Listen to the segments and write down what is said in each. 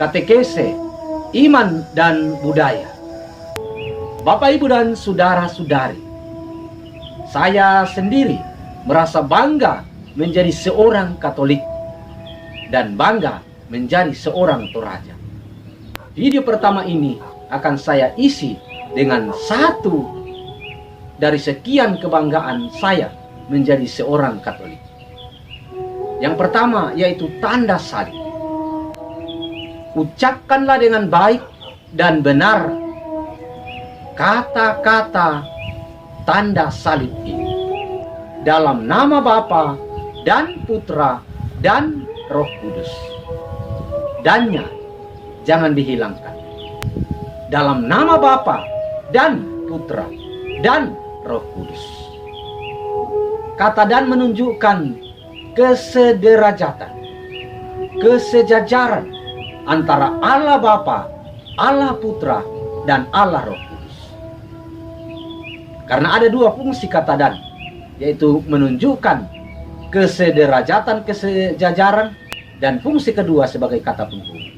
katekese, iman dan budaya. Bapak, Ibu, dan saudara-saudari, saya sendiri merasa bangga menjadi seorang Katolik dan bangga menjadi seorang Toraja. Video pertama ini akan saya isi dengan satu dari sekian kebanggaan saya menjadi seorang Katolik. Yang pertama yaitu tanda salib. Ucapkanlah dengan baik dan benar kata-kata tanda salib ini dalam nama Bapa dan Putra dan Roh Kudus. Dannya jangan dihilangkan. Dalam nama Bapa dan Putra dan Roh Kudus. Kata dan menunjukkan kesederajatan, kesejajaran antara Allah Bapa, Allah Putra, dan Allah Roh Kudus. Karena ada dua fungsi kata dan, yaitu menunjukkan kesederajatan, kesejajaran, dan fungsi kedua sebagai kata penghubung.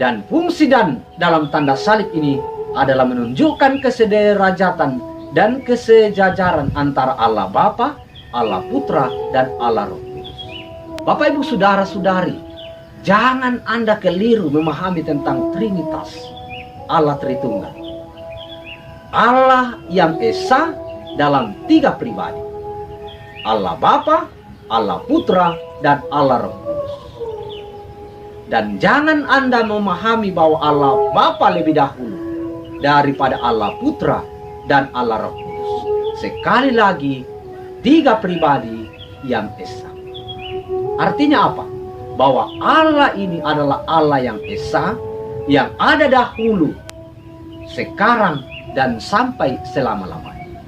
Dan fungsi dan dalam tanda salib ini adalah menunjukkan kesederajatan dan kesejajaran antara Allah Bapa, Allah Putra, dan Allah Roh Kudus. Bapak, Ibu, saudara-saudari, jangan Anda keliru memahami tentang Trinitas Allah Tritunggal. Allah yang Esa dalam 3 pribadi. Allah Bapa, Allah Putra, dan Allah Roh Kudus. Dan jangan Anda memahami bahwa Allah Bapa lebih dahulu daripada Allah Putra dan Allah Roh Kudus. Sekali lagi, 3 pribadi yang Esa. Artinya apa? Bahwa Allah ini adalah Allah yang Esa, yang ada dahulu, sekarang, dan sampai selama-lamanya.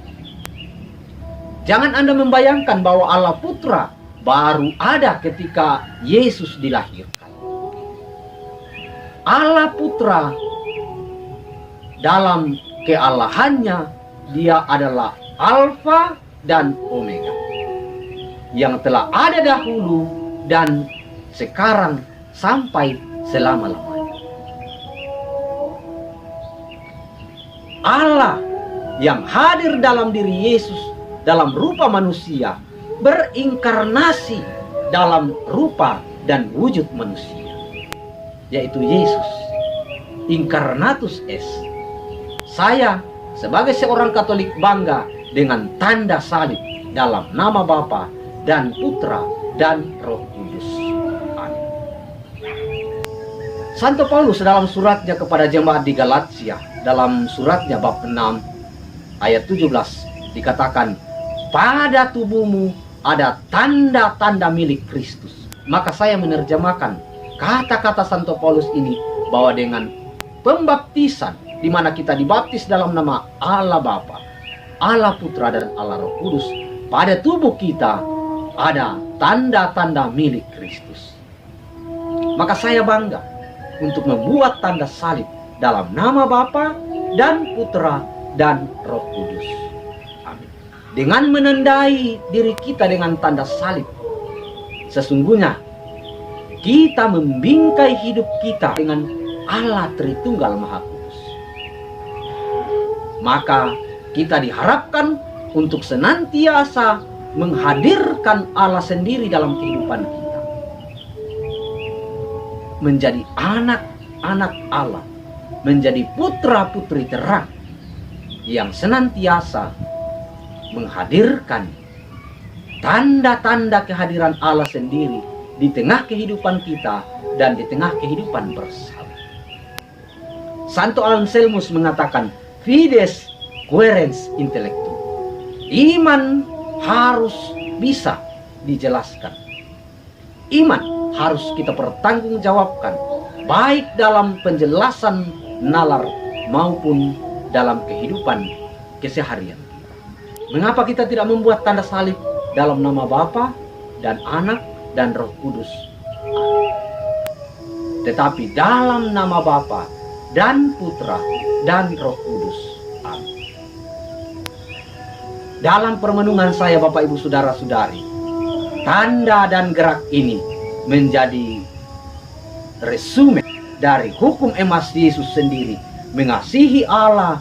Jangan Anda membayangkan bahwa Allah Putra baru ada ketika Yesus dilahirkan. Allah Putra dalam kealahannya, dia adalah Alfa dan Omega, yang telah ada dahulu dan sekarang sampai selama-lamanya. Allah yang hadir dalam diri Yesus dalam rupa manusia, berinkarnasi dalam rupa dan wujud manusia, yaitu Yesus, Incarnatus es. Saya sebagai seorang Katolik bangga dengan tanda salib dalam nama Bapa dan Putra dan Roh Kudus. Amin. Santo Paulus dalam suratnya kepada jemaat di Galatia, dalam suratnya bab 6 ayat 17 dikatakan, pada tubuhmu ada tanda-tanda milik Kristus. Maka saya menerjemahkan kata-kata Santo Paulus ini bahwa dengan pembaptisan, di mana kita dibaptis dalam nama Allah Bapa, Allah Putra, dan Allah Roh Kudus, pada tubuh kita ada tanda-tanda milik Kristus. Maka saya bangga untuk membuat tanda salib dalam nama Bapa dan Putra dan Roh Kudus. Amin. Dengan menandai diri kita dengan tanda salib, sesungguhnya kita membingkai hidup kita dengan Allah Tritunggal Maha Kudus. Maka kita diharapkan untuk senantiasa menghadirkan Allah sendiri dalam kehidupan kita, menjadi anak-anak Allah, menjadi putra-putri terang yang senantiasa menghadirkan tanda-tanda kehadiran Allah sendiri di tengah kehidupan kita dan di tengah kehidupan bersama. Santo Anselmus mengatakan, fides quaerens intellectum. Iman harus bisa dijelaskan. Iman harus kita pertanggungjawabkan, baik dalam penjelasan nalar maupun dalam kehidupan keseharian. Mengapa kita tidak membuat tanda salib dalam nama Bapa dan Anak dan Roh Kudus, tetapi dalam nama Bapa dan Putra dan Roh Kudus. Amin. Dalam permenungan saya, Bapak, Ibu, saudara-saudari, tanda dan gerak ini menjadi resume dari hukum emas Yesus sendiri, mengasihi Allah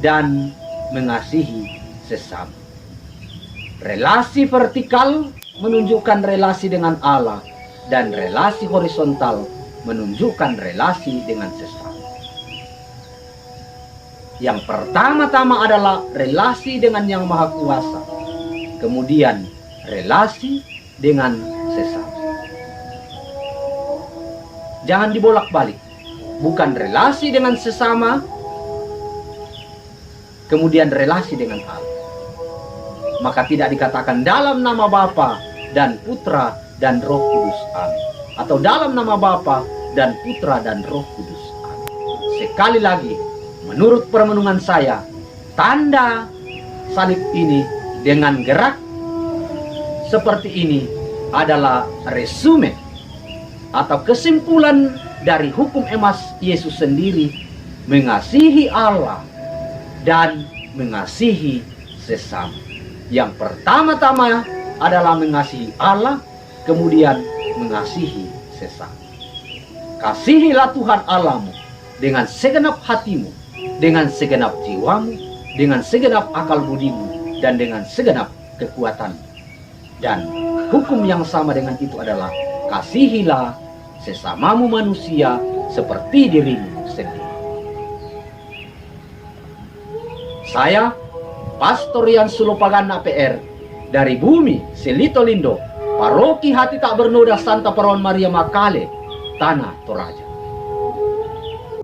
dan mengasihi sesama. Relasi vertikal menunjukkan relasi dengan Allah, dan relasi horizontal menunjukkan relasi dengan sesama. Yang pertama-tama adalah relasi dengan Yang Maha Kuasa, kemudian relasi dengan sesama. Jangan dibolak-balik, bukan relasi dengan sesama, kemudian relasi dengan Allah. Maka tidak dikatakan dalam nama Bapa dan Putra dan Roh Kudus, amin. Atau dalam nama Bapa dan Putra dan Roh Kudus, amin. Sekali lagi, menurut permenungan saya, tanda salib ini dengan gerak seperti ini adalah resume atau kesimpulan dari hukum emas Yesus sendiri, mengasihi Allah dan mengasihi sesama. Yang pertama-tama adalah mengasihi Allah, kemudian mengasihi sesama. Kasihilah Tuhan Allahmu dengan segenap hatimu, dengan segenap jiwamu, dengan segenap akal budimu, dan dengan segenap kekuatanmu. Dan hukum yang sama dengan itu adalah kasihilah sesamamu manusia seperti dirimu sendiri. Saya Pastor Rian Sulopagana PR dari Bumi Selito Lindo, Paroki Hati Tak Bernoda Santa Perawan Maria Makale, Tanah Toraja.